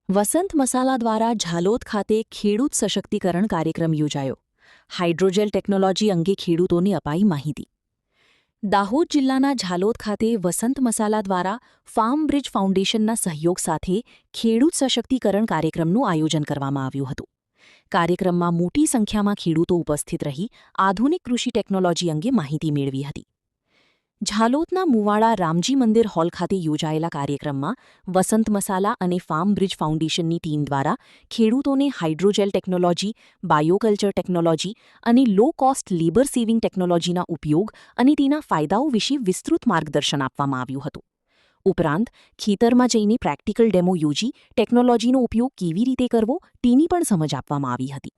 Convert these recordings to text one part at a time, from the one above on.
વસંત મસાલા દ્વારા ઝાલોદ ખાતે ખેડૂત સશક્તિકરણ કાર્યક્રમ યોજાયો. હાઇડ્રોજેલ ટેકનોલોજી અંગે ખેડૂતોને અપાઈ માહિતી. દાહોદ જિલ્લાના ઝાલોદ ખાતે વસંત મસાલા દ્વારા ફાર્મ બ્રિજ ફાઉન્ડેશનના સહયોગ સાથે ખેડૂત સશક્તિકરણ કાર્યક્રમનું આયોજન કરવામાં આવ્યું હતું. કાર્યક્રમમાં મોટી સંખ્યામાં ખેડૂતો ઉપસ્થિત રહી આધુનિક કૃષિ ટેકનોલોજી અંગે માહિતી મેળવી હતી. ઝાલોદના મુવાડા રામજી મંદિર હોલ ખાતે યોજાયેલા કાર્યક્રમમાં વસંત મસાલા અને ફાર્મ બ્રિજ ફાઉન્ડેશનની ટીમ દ્વારા ખેડૂતોને હાઇડ્રોજેલ ટેકનોલોજી, બાયોકલ્ચર ટેકનોલોજી અને લો કોસ્ટ લેબર સેવિંગ ટેકનોલોજીના ઉપયોગ અને તેના ફાયદાઓ વિશે વિસ્તૃત માર્ગદર્શન આપવામાં આવ્યું હતું. ઉપરાંત ખેતરમાં જઈને પ્રેક્ટિકલ ડેમો યોજી ટેકનોલોજીનો ઉપયોગ કેવી રીતે કરવો તેની પણ સમજ આપવામાં આવી હતી.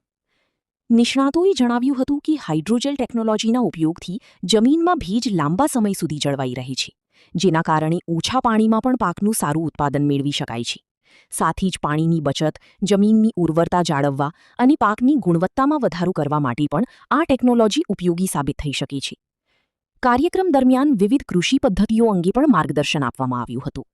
નિષ્ણાતોએ જણાવ્યું હતું કે હાઇડ્રોજેલ ટેકનોલોજીના ઉપયોગથી જમીનમાં ભેજ લાંબા સમય સુધી જળવાઈ રહે છે, જેના કારણે ઓછા પાણીમાં પણ પાકનું સારું ઉત્પાદન મેળવી શકાય છે. સાથે જ પાણીની બચત, જમીનની ઉર્વરતા જાળવવા અને પાકની ગુણવત્તામાં વધારો કરવા માટે પણ આ ટેકનોલોજી ઉપયોગી સાબિત થઈ શકે છે. કાર્યક્રમ દરમિયાન વિવિધ કૃષિ પદ્ધતિઓ અંગે પણ માર્ગદર્શન આપવામાં આવ્યું હતું.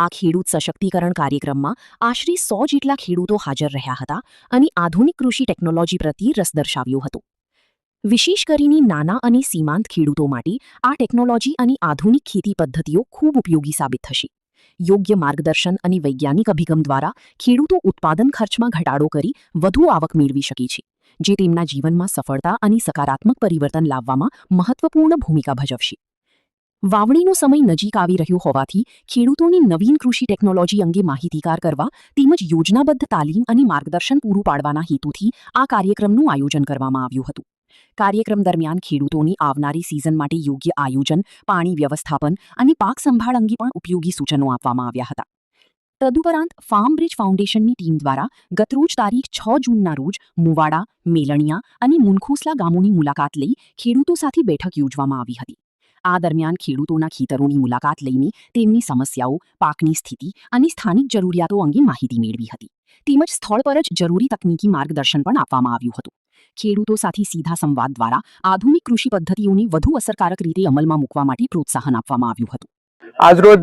આ ખેડૂત સશક્તિકરણ કાર્યક્રમમાં આશરે 100 જેટલા ખેડૂતો હાજર રહ્યા હતા અને આધુનિક કૃષિ ટેકનોલોજી પ્રત્યે રસ દર્શાવ્યો હતો. વિશેષ કરીને નાના અને સીમાંત ખેડૂતો માટે આ ટેકનોલોજી અને આધુનિક ખેતી પદ્ધતિઓ ખૂબ ઉપયોગી સાબિત થશે. યોગ્ય માર્ગદર્શન અને વૈજ્ઞાનિક અભિગમ દ્વારા ખેડૂતો ઉત્પાદન ખર્ચમાં ઘટાડો કરી વધુ આવક મેળવી શકે છે, જે તેમના જીવનમાં સફળતા અને સકારાત્મક પરિવર્તન લાવવામાં મહત્વપૂર્ણ ભૂમિકા ભજવશે. વાવણીનો સમય નજીક આવી રહ્યો હોવાથી ખેડૂતોને નવીન કૃષિ ટેકનોલોજી અંગે માહિતીગાર કરવા તેમજ યોજનાબદ્ધ તાલીમ અને માર્ગદર્શન પૂરું પાડવાના હેતુથી આ કાર્યક્રમનું આયોજન કરવામાં આવ્યું હતું. કાર્યક્રમ દરમિયાન ખેડૂતોની આવનારી સિઝન માટે યોગ્ય આયોજન, પાણી વ્યવસ્થાપન અને પાક સંભાળ અંગે પણ ઉપયોગી સૂચનો આપવામાં આવ્યા હતા. તદુપરાંત ફાર્મ બ્રિજ ફાઉન્ડેશનની ટીમ દ્વારા ગતરોજ તારીખ 6 જૂનના રોજ મુવાડા, મેલણિયા અને મુનખોસલા ગામોની મુલાકાત લઈ ખેડૂતો સાથે બેઠક યોજવામાં આવી હતી. આ દરમિયાન ખેડૂતોના ખેતરોની મુલાકાત લઈને તેમની સમસ્યાઓ, પાકની સ્થિતિ અને સ્થાનિક જરૂરિયાતો અંગે માહિતી મેળવી હતી. તેમજ સ્થળ પર જ જરૂરી તકનીકી માર્ગદર્શન પણ આપવામાં આવ્યું હતું. ખેડૂતો સાથે સીધા સંવાદ દ્વારા આધુનિક કૃષિ પદ્ધતિઓને વધુ અસરકારક રીતે અમલમાં મૂકવા માટે પ્રોત્સાહન આપવામાં આવ્યું હતું. આજરોજ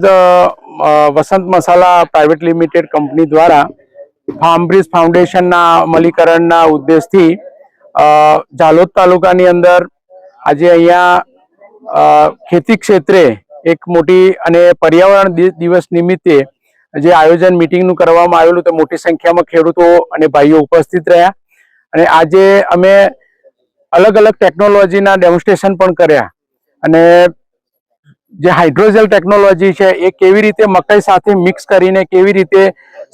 વસંત મસાલા પ્રાઇવેટ લિમિટેડ કંપની દ્વારા ફાર્મ બ્રિજ ફાઉન્ડેશનના અમલીકરણના ઉદ્દેશથી ઝાલોદ તાલુકાની અંદર આજે અહીંયા ખેતી ક્ષેત્રે એક મોટી અને પર્યાવરણ દિવસ નિમિત્તે જે આયોજન મિટિંગનું કરવામાં આવેલું, તે મોટી સંખ્યામાં ખેડૂતો અને ભાઈઓ ઉપસ્થિત રહ્યા અને આજે અમે અલગ અલગ ટેકનોલોજીના ડેમોન્સ્ટ્રેશન પણ કર્યા અને જે હાઇડ્રોજેલ ટેકનોલોજી છે એ કેવી રીતે મકાઈ સાથે મિક્સ કરીને કેવી રીતે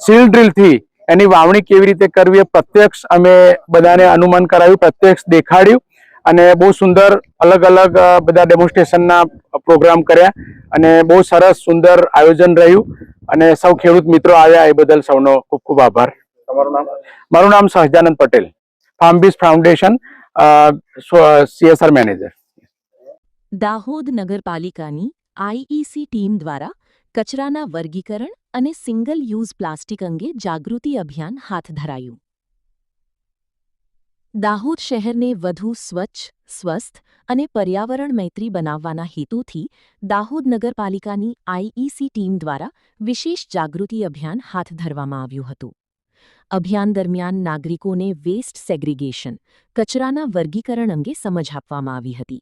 સીલ ડ્રીલથી એની વાવણી કેવી રીતે કરવી એ પ્રત્યક્ષ અમે બધાને અનુમાન કરાવ્યું, પ્રત્યક્ષ દેખાડ્યું અને બહુ સુંદર અલગ અલગ બધા ડેમોન્સ્ટ્રેશનના પ્રોગ્રામ કર્યા અને બહુ સરસ સુંદર આયોજન રહ્યું અને સૌ ખેડૂત મિત્રો આવ્યા એ બદલ સૌનો ખૂબ ખૂબ આભાર. મારું નામ Sahajanand Patel, farm bridge foundation CSR manager. Dahod નગરપાલિકાની આઈઈસી ટીમ દ્વારા કચરાના વર્ગીકરણ અને સિંગલ યુઝ પ્લાસ્ટિક અંગે જાગૃતિ અભિયાન હાથ ધરાયું. દાહોદ શહેરને વધુ સ્વચ્છ, સ્વસ્થ અને પર્યાવરણ મૈત્રી બનાવવાના હેતુથી દાહોદ નગરપાલિકાની આઈઈસી ટીમ દ્વારા વિશેષ જાગૃતિ અભિયાન હાથ ધરવામાં આવ્યું હતું. અભિયાન દરમિયાન નાગરિકોને વેસ્ટ સેગ્રીગેશન, કચરાના વર્ગીકરણ અંગે સમજ આપવામાં આવી હતી.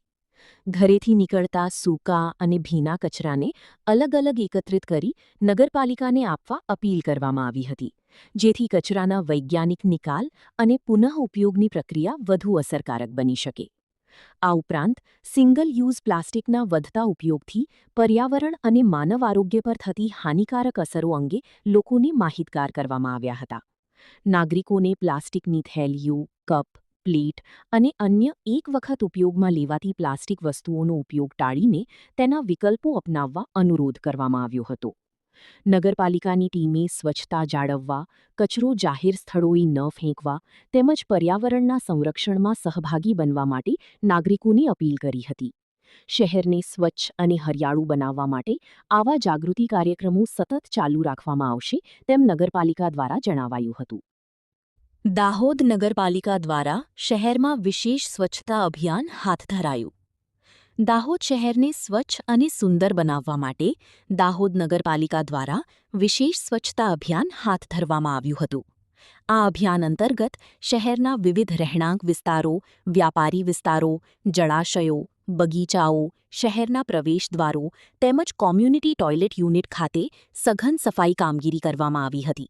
ઘરેથી નીકળતા સૂકા અને ભીના કચરાને અલગ અલગ એકત્રિત કરી નગરપાલિકાને આપવા અપીલ કરવામાં આવી હતી, જેથી કચરાના વૈજ્ઞાનિક નિકાલ અને પુનઃઉપયોગની પ્રક્રિયા વધુ અસરકારક બની શકે. આ ઉપરાંત સિંગલ યુઝ પ્લાસ્ટિકના વધતા ઉપયોગથી પર્યાવરણ અને માનવ આરોગ્ય પર થતી હાનિકારક અસરો અંગે લોકોને માહિતગાર કરવામાં આવ્યા હતા. નાગરિકોને પ્લાસ્ટિકની થેલીઓ, કપ, પ્લેટ અને અન્ય એક વખત ઉપયોગમાં લેવાતી પ્લાસ્ટિક વસ્તુઓનો ઉપયોગ ટાળીને તેના વિકલ્પો અપનાવવા અનુરોધ કરવામાં આવ્યો હતો. નગરપાલિકાની ટીમે સ્વચ્છતા જાળવવા, કચરો જાહેર સ્થળોએ ન ફેંકવા તેમજ પર્યાવરણના સંરક્ષણમાં સહભાગી બનવા માટે નાગરિકોને અપીલ કરી હતી. શહેરને સ્વચ્છ અને હરિયાળું બનાવવા માટે આવા જાગૃતિ કાર્યક્રમો સતત ચાલુ રાખવામાં આવશે તેમ નગરપાલિકા દ્વારા જણાવાયું હતું. દાહોદ નગરપાલિકા દ્વારા શહેરમાં વિશેષ સ્વચ્છતા અભિયાન હાથ ધરાયું. દાહોદ શહેરને સ્વચ્છ અને સુંદર બનાવવા માટે દાહોદ નગરપાલિકા દ્વારા વિશેષ સ્વચ્છતા અભિયાન હાથ ધરવામાં આવ્યું હતું. આ અભિયાન અંતર્ગત શહેરના વિવિધ રહેણાંક વિસ્તારો, વ્યાપારી વિસ્તારો, જળાશયો, બગીચાઓ, શહેરના પ્રવેશદ્વારો તેમજ કોમ્યુનિટી ટોયલેટ યુનિટ ખાતે સઘન સફાઈ કામગીરી કરવામાં આવી હતી.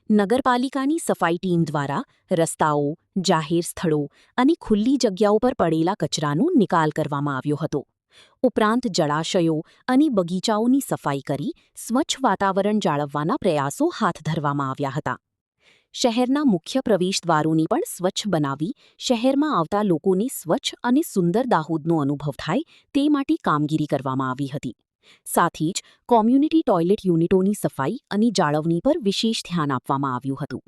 નગરપાલિકાની સફાઈ ટીમ દ્વારા રસ્તાઓ, જાહેર સ્થળો અને ખુલ્લી જગ્યાઓ પર પડેલા કચરાનો નિકાલ કરવામાં આવ્યો હતો. ઉપરાંત જળાશયો અને બગીચાઓની સફાઈ કરી સ્વચ્છ વાતાવરણ જાળવવાના પ્રયાસો હાથ ધરવામાં આવ્યા હતા. શહેરના મુખ્ય પ્રવેશદ્વારોને પણ સ્વચ્છ બનાવી શહેરમાં આવતા લોકોને સ્વચ્છ અને સુંદર દાહોદનો અનુભવ થાય તે માટે કામગીરી કરવામાં આવી હતી. સાથે જ કોમ્યુનિટી ટોયલેટ યુનિટોની સફાઈ અને જાળવણી પર વિશેષ ધ્યાન આપવામાં આવ્યું હતું.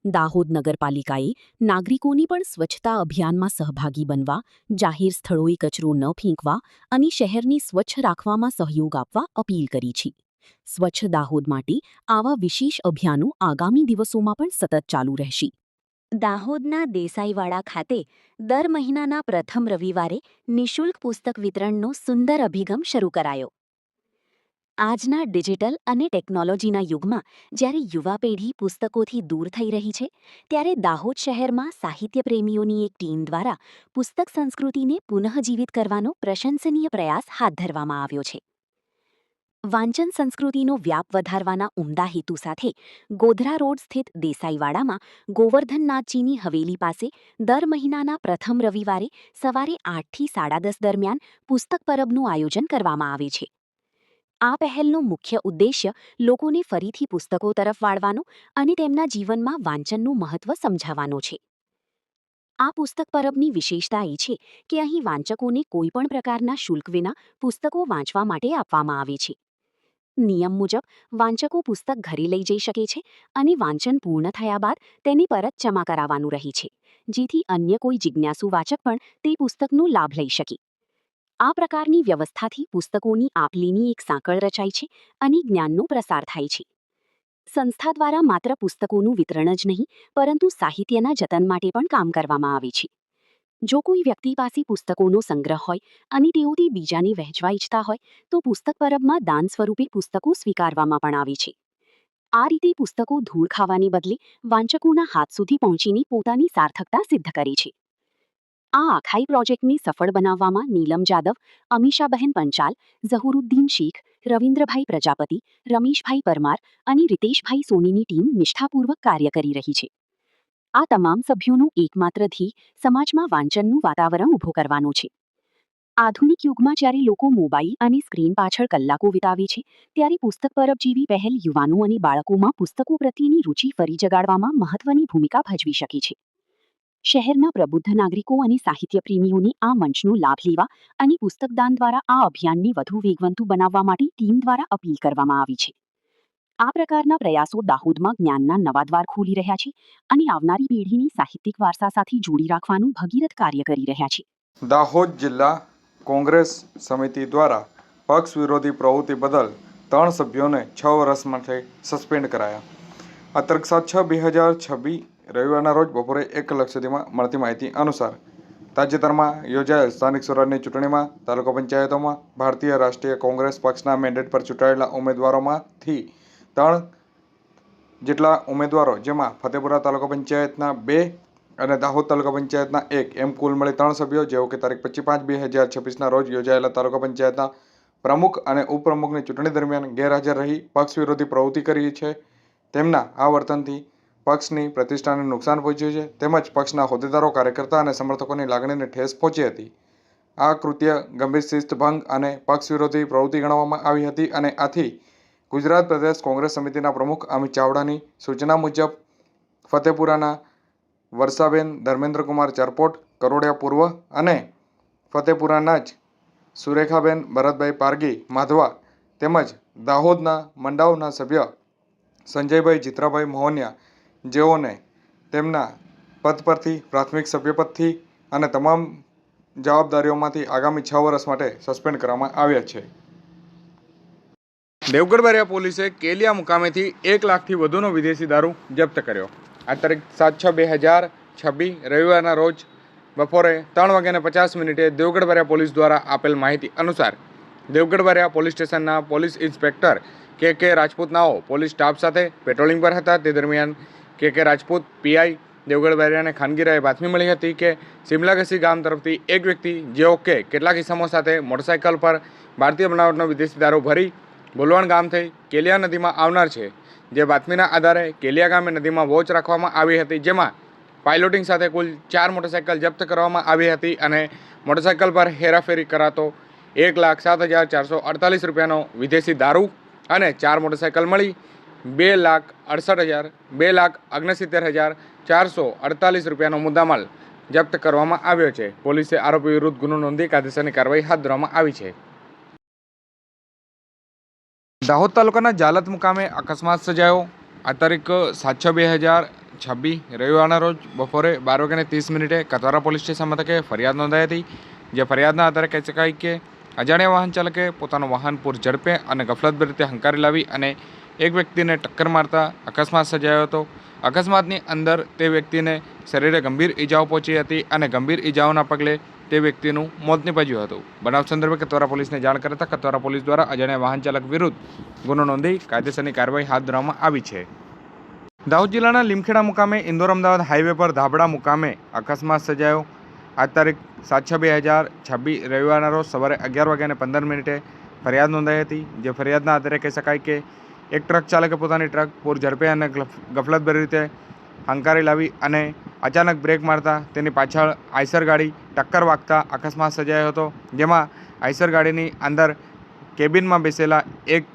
દાહોદ નગરપાલિકાએ નાગરિકોને પણ સ્વચ્છતા અભિયાનમાં સહભાગી બનવા, જાહેર સ્થળોએ કચરો ન ફેંકવા અને શહેરને સ્વચ્છ રાખવામાં સહયોગ આપવા અપીલ કરી છે. સ્વચ્છ દાહોદ માટે આવા વિશેષ અભિયાનો આગામી દિવસોમાં પણ સતત ચાલુ રહેશે. દાહોદના દેસાઈવાડા ખાતે દર મહિનાના પ્રથમ રવિવારે નિઃશુલ્ક પુસ્તક વિતરણનો સુંદર અભિગમ શરૂ કરાયો. આજના ડિજિટલ અને ટેકનોલોજીના યુગમાં જ્યારે યુવા પેઢી પુસ્તકોથી દૂર થઈ રહી છે, ત્યારે દાહોદ શહેરમાં સાહિત્ય પ્રેમીઓની એક ટીમ દ્વારા પુસ્તક સંસ્કૃતિને પુનઃજીવિત કરવાનો પ્રશંસનીય પ્રયાસ હાથ ધરવામાં આવ્યો છે. વાંચન સંસ્કૃતિનો વ્યાપ વધારવાના ઉમદા હેતુ સાથે ગોધરા રોડ સ્થિત દેસાઈવાડામાં ગોવર્ધનનાથજીની હવેલી પાસે દર મહિનાના પ્રથમ રવિવારે સવારે 8 થી 10:30 દરમિયાન પુસ્તક પરબનું આયોજન કરવામાં આવે છે. આ પહેલનો મુખ્ય ઉદ્દેશ્ય લોકોને ફરીથી પુસ્તકો તરફ વાળવાનો અને તેમના જીવનમાં વાંચનનું મહત્વ સમજાવવાનો છે. આ પુસ્તક પરબની વિશેષતા એ છે કે અહીં વાંચકોને કોઈપણ પ્રકારના શુલ્ક વિના પુસ્તકો વાંચવા માટે આપવામાં આવે છે. નિયમ મુજબ વાંચકો પુસ્તક ઘરે લઈ જઈ શકે છે અને વાંચન પૂર્ણ થયા બાદ તેને પરત જમા કરાવવાનું રહે છે, જેથી અન્ય કોઈ જિજ્ઞાસુ વાચક પણ તે પુસ્તકનો લાભ લઈ શકે. આ પ્રકારની વ્યવસ્થાથી પુસ્તકોની આપ-લેની એક સાંકળ રચાય છે અને જ્ઞાનનો પ્રસાર થાય છે. સંસ્થા દ્વારા માત્ર પુસ્તકોનું વિતરણ જ નહીં, પરંતુ સાહિત્યના જતન માટે પણ કામ કરવામાં આવે છે. જો કોઈ વ્યક્તિ પાસે પુસ્તકોનો સંગ્રહ હોય અને તેઓ તે બીજાને વહેંચવા ઈચ્છતા હોય તો પુસ્તક પરબમાં દાન સ્વરૂપે પુસ્તકો સ્વીકારવામાં પણ આવે છે. આ રીતે પુસ્તકો ધૂળ ખાવાને બદલે વાંચકોના હાથ સુધી પહોંચીને પોતાની સાર્થકતા સિદ્ધ કરે છે. આ આખાઈ પ્રોજેક્ટને સફળ બનાવવામાં નીલમ જાદવ, અમીષાબહેન પંચાલ, ઝહુરુદ્દીન શેખ, રવિન્દ્રભાઈ પ્રજાપતિ, રમેશભાઈ પરમાર અને રીતેશભાઈ સોનીની ટીમ નિષ્ઠાપૂર્વક કાર્ય કરી રહી છે. આ તમામ સભ્યોનું એકમાત્ર ધ્યેય સમાજમાં વાંચનનું વાતાવરણ ઊભું કરવાનું છે. આધુનિક યુગમાં જ્યારે લોકો મોબાઈલ અને સ્ક્રીન પાછળ કલાકો વિતાવે છે, ત્યારે પુસ્તક પરબ જેવી પહેલ યુવાનો અને બાળકોમાં પુસ્તકો પ્રત્યેની રુચિ ફરી જગાડવામાં મહત્વની ભૂમિકા ભજવી શકે છે. શહેરના પ્રબુદ્ધ નાગરિકો અને સાહિત્ય પ્રેમીઓને આ મંચનો લાભ લેવા અને પુસ્તકદાન દ્વારા આ અભિયાનને વધુ વેગવંતુ બનાવવા માટે ટીમ દ્વારા અપીલ કરવામાં આવી છે. આ પ્રકારના પ્રયાસો દાહોદમાં જ્ઞાનના નવા દ્વાર ખોલી રહ્યા છે અને આવનારી પેઢીને સાહિત્યિક વારસા સાથે જોડી રાખવાનું ભગીરથ કાર્ય કરી રહ્યા છે. દાહોદ જિલ્લા કોંગ્રેસ સમિતિ દ્વારા પક્ષ વિરોધી પ્રવૃત્તિ બદલ 3 સભ્યોને 6 વર્ષ માટે સસ્પેન્ડ કરાયા. આ તારીખ 7/6/2026 રવિવારના રોજ બપોરે 1 કલાક સુધીમાં મળતી માહિતી અનુસાર તાજેતરમાં યોજાયેલ સ્થાનિક સ્વરાજની ચૂંટણીમાં તાલુકા પંચાયતોમાં ભારતીય રાષ્ટ્રીય કોંગ્રેસ પક્ષના મેન્ડેટ પર ચૂંટાયેલા ઉમેદવારોમાંથી 3 જેટલા ઉમેદવારો, જેમાં ફતેપુરા તાલુકા પંચાયતના 2 અને દાહોદ તાલુકા પંચાયતના 1 એમ કુલ મળી 3 સભ્યો, જેઓ કે તારીખ 25/5/2026ના રોજ યોજાયેલા તાલુકા પંચાયતના પ્રમુખ અને ઉપપ્રમુખની ચૂંટણી દરમિયાન ગેરહાજર રહી પક્ષ વિરોધી પ્રવૃત્તિ કરી છે, તેમના આ વર્તનથી પક્ષની પ્રતિષ્ઠાને નુકસાન પહોંચ્યું છે, તેમજ પક્ષના હોદ્દેદારો, કાર્યકર્તા અને સમર્થકોની લાગણીને ઠેસ પહોંચી હતી. આ કૃત્ય ગંભીર શિસ્તભંગ અને પક્ષ વિરોધી પ્રવૃત્તિ ગણવામાં આવી હતી અને આથી ગુજરાત પ્રદેશ કોંગ્રેસ સમિતિના પ્રમુખ અમિત ચાવડાની સૂચના મુજબ ફતેપુરાના વર્ષાબેન ધર્મેન્દ્રકુમાર ચરપોટ, કરોડિયા પૂર્વ અને ફતેપુરાના જ સુરેખાબેન ભરતભાઈ પારગી માધવા તેમજ દાહોદના મંડાવના સભ્ય સંજયભાઈ જીત્રાભાઈ મોહનિયા, જેઓને તેમના પદ પરથી, પ્રાથમિક સભ્યપદથી અને તમામ જવાબદારીઓમાંથી આગામી 6 વર્ષ માટે સસ્પેન્ડ કરવામાં આવ્યા છે. દેવગઢ બારિયા પોલીસે કેલિયા મુકામેથી 1 લાખથી વધુનો વિદેશી દારૂ જપ્ત કર્યો. આ તારીખ 7/6/2026 રવિવારના રોજ બપોરે 3:50 દેવગઢ-બારિયા પોલીસ દ્વારા આપેલ માહિતી અનુસાર દેવગઢ-બારિયા પોલીસ સ્ટેશનના પોલીસ ઇન્સ્પેક્ટર કે રાજપૂતનાઓ પોલીસ સ્ટાફ સાથે પેટ્રોલિંગ પર હતા. તે દરમિયાન કે રાજપૂત પીઆઈ દેવગઢ-બારિયાને ખાનગી રાહે બાતમી મળી હતી કે સિમલાગસી ગામ તરફથી એક વ્યક્તિ જેઓ કે કેટલાક ઇસમો સાથે મોટરસાઇકલ પર ભારતીય બનાવટનો વિદેશી દારૂ ભરી બોલવાણ ગામથી કેલિયા નદીમાં આવનાર છે. જે બાતમીના આધારે કેલિયા ગામે નદીમાં વોચ રાખવામાં આવી હતી, જેમાં પાઇલોટિંગ સાથે કુલ 4 મોટરસાઇકલ જપ્ત કરવામાં આવી હતી અને મોટરસાઇકલ પર હેરાફેરી કરાતો 1,07,448 રૂપિયાનો વિદેશી દારૂ અને 4 મોટરસાઇકલ મળી 2,68,448 રૂપિયાનો મુદ્દામાલ જપ્ત કરવામાં આવ્યો છે. પોલીસે આરોપી વિરુદ્ધ ગુનો નોંધી કાયદેસરની કાર્યવાહી હાથ ધરવામાં આવી છે. દાહોદ તાલુકાના જાલત મુકામે અકસ્માત સર્જાયો. આ તારીખ 7/6/2026 રવિવારના રોજ બપોરે 12:30 કતવારા પોલીસ સ્ટેશન મથકે ફરિયાદ નોંધાઈ હતી. જે ફરિયાદના આધારે કહી શકાય કે અજાણ્યા વાહન ચાલકે પોતાનું વાહન પૂર ઝડપે અને ગફલતભરી રીતે હંકારી લાવી અને એક વ્યક્તિને ટક્કર મારતા અકસ્માત સર્જાયો હતો. અકસ્માતની અંદર તે વ્યક્તિને શરીરે ગંભીર ઈજાઓ પહોંચી હતી અને ગંભીર ઈજાઓના પગલે તે વ્યક્તિનું મોત નીપજ્યું હતું. બનાવ સંદર્ભે કતવારા પોલીસને જાણ કરતા કતવારા પોલીસ દ્વારા અજાણ્યા વાહન ચાલક વિરુદ્ધ ગુનો નોંધી કાયદેસરની કાર્યવાહી હાથ ધરવામાં આવી છે. દાહોદ જિલ્લાના લીમખેડા મુકામે ઇન્દોર અમદાવાદ હાઈવે પર ધાબડા મુકામે અકસ્માત સર્જાયો. આ તારીખ 7/6/2026 રવિવારના રોજ સવારે 11:15 ફરિયાદ નોંધાઈ હતી. જે ફરિયાદના આધારે કહી શકાય કે એક ટ્રક ચાલકે પોતાની ટ્રક પૂર ઝડપે અને ગફલતભરી રીતે હંકારી લાવી અને અચાનક બ્રેક મારતા તેની પાછળ આઈસર ગાડી ટક્કર વાગતા અકસ્માત સર્જાયો હતો. જેમાં આઈસર ગાડીની અંદર કેબિનમાં બેસેલા એક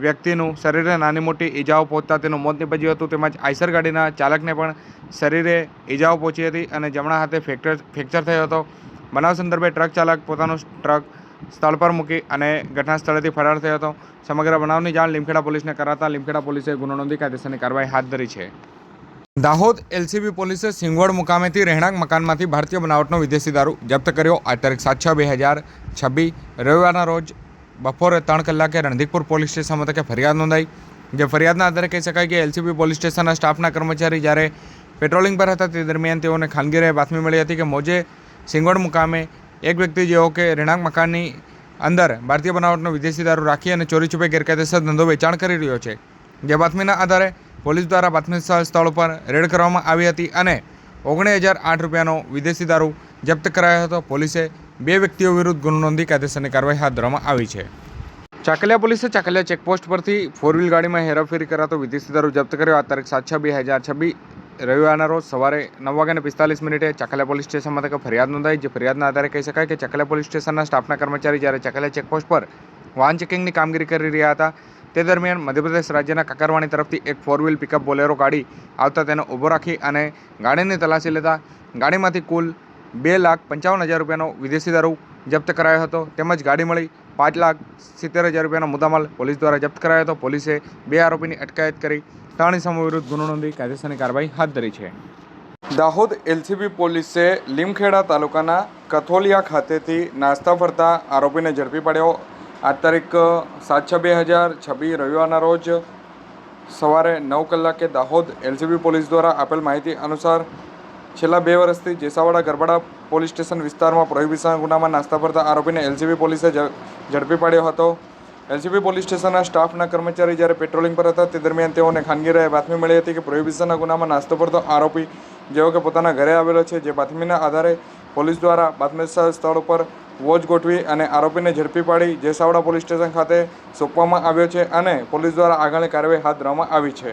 વ્યક્તિનું શરીરે નાની મોટી ઈજાઓ પહોંચતા તેનું મોત નીપજ્યું હતું. તેમજ આઈસર ગાડીના ચાલકને પણ શરીરે ઈજાઓ પહોંચી હતી અને જમણા હાથે ફ્રેક્ચર થયો હતો. બનાવ સંદર્ભે ટ્રક ચાલક પોતાનું ટ્રક સ્થળ પર મૂકી અને ઘટના સ્થળેથી ફરાર થયો હતો. સમગ્ર બનાવની જાણ લીમખેડા પોલીસને કરાતા લીમખેડા પોલીસે ગુનો નોંધી કાયદેસરની કાર્યવાહી હાથ ધરી છે. દાહોદ એલસીબી પોલીસે સિંગવડ મુકામેથી રહેણાંક મકાનમાંથી ભારતીય બનાવટનો વિદેશી દારૂ જપ્ત કર્યો. આ તારીખ 7/6/2026 રવિવારના રોજ બપોરે 3 કલાકે રણધીકપુર પોલીસ સ્ટેશન મથકે ફરિયાદ નોંધાઈ. જે ફરિયાદના આધારે કહી શકાય કે એલસીબી પોલીસ સ્ટેશનના સ્ટાફના કર્મચારી જ્યારે પેટ્રોલિંગ પર હતા તે દરમિયાન તેઓને ખાનગી રાહે બાતમી મળી હતી કે મોજે સિંગવડ મુકામે એક વ્યક્તિ જેઓ કે રહેણાંક મકાનની અંદર ભારતીય બનાવટનો વિદેશી દારૂ રાખી અને ચોરી છુપે ગેરકાયદેસર ધંધો વેચાણ કરી રહ્યો છે. જે બાતમીના આધારે પોલીસ દ્વારા બાતમી સ્થળ પર રેડ કરવામાં આવી હતી અને 19,008 રૂપિયાનો વિદેશી દારૂ જપ્ત કરાયો હતો. પોલીસે 2 વ્યક્તિઓ વિરુદ્ધ ગુનો નોંધી કાયદેસરની કાર્યવાહી હાથ ધરવામાં આવી છે. ચાકલિયા પોલીસે ચાકલિયા ચેકપોસ્ટ પરથી 4 વ્હીલ ગાડીમાં હેરાફેરી કરાતો વિદેશી દારૂ જપ્ત કર્યો. આ તારીખ 7/6/2026 રવિવારના રોજ સવારે 9:45 ચાકલિયા પોલીસ સ્ટેશન મથકે ફરિયાદ નોંધાઈ. જે ફરિયાદના આધારે કહી શકાય કે ચાકલિયા પોલીસ સ્ટેશનના સ્ટાફના કર્મચારી જ્યારે ચાકલિયા ચેકપોસ્ટ પર વાહન ચેકિંગની કામગીરી કરી રહ્યા હતા તે દરમિયાન મધ્યપ્રદેશ રાજ્યના કાકરવાણી તરફથી એક 4 વ્હીલ પિકઅપ બોલેરો ગાડી આવતા તેને ઊભો રાખી અને ગાડીની તલાશી લેતા ગાડીમાંથી કુલ 2,55,000 રૂપિયાનો વિદેશી દારૂ જપ્ત કરાયો હતો. તેમજ ગાડી મળી 5,70,000 રૂપિયાનો મુદ્દામાલ પોલીસ દ્વારા જપ્ત કરાયો હતો. પોલીસે 2 આરોપીની અટકાયત કરી 3 ઇસમો વિરુદ્ધ ગુનો નોંધી કાયદેસરની કાર્યવાહી હાથ ધરી છે. દાહોદ એલસીબી પોલીસે લીમખેડા તાલુકાના કથોલિયા ખાતેથી નાસ્તા ફરતા આરોપીને ઝડપી પાડ્યો. આ તારીખ 7/6/2026 રવિવારના રોજ સવારે 9 કલાકે દાહોદ એલસીબી પોલીસ દ્વારા આપેલ માહિતી અનુસાર છેલ્લા 2 વર્ષથી જેસાવાડા ગરબાડા પોલીસ સ્ટેશન વિસ્તારમાં પ્રોહિબિશન ગુનામાં નાસ્તા ફરતા આરોપીને એલસીબી પોલીસે ઝડપી પાડ્યો હતો. એલસીબી પોલીસ સ્ટેશનના સ્ટાફના કર્મચારી જ્યારે પેટ્રોલિંગ પર હતા તે દરમિયાન તેઓને ખાનગી રાહે બાતમી મળી હતી કે પ્રોહિબિશનના ગુનામાં નાસ્તો ફરતો આરોપી જેઓ કે પોતાના ઘરે આવેલો છે. જે બાતમીના આધારે પોલીસ દ્વારા બાતમી સ્થળ ઉપર વોચ ગોઠવી અને આરોપીને ઝડપી પાડી જેસાવાડા પોલીસ સ્ટેશન ખાતે સોંપવામાં આવ્યો છે અને પોલીસ દ્વારા આગળની કાર્યવાહી હાથ ધરવામાં આવી છે.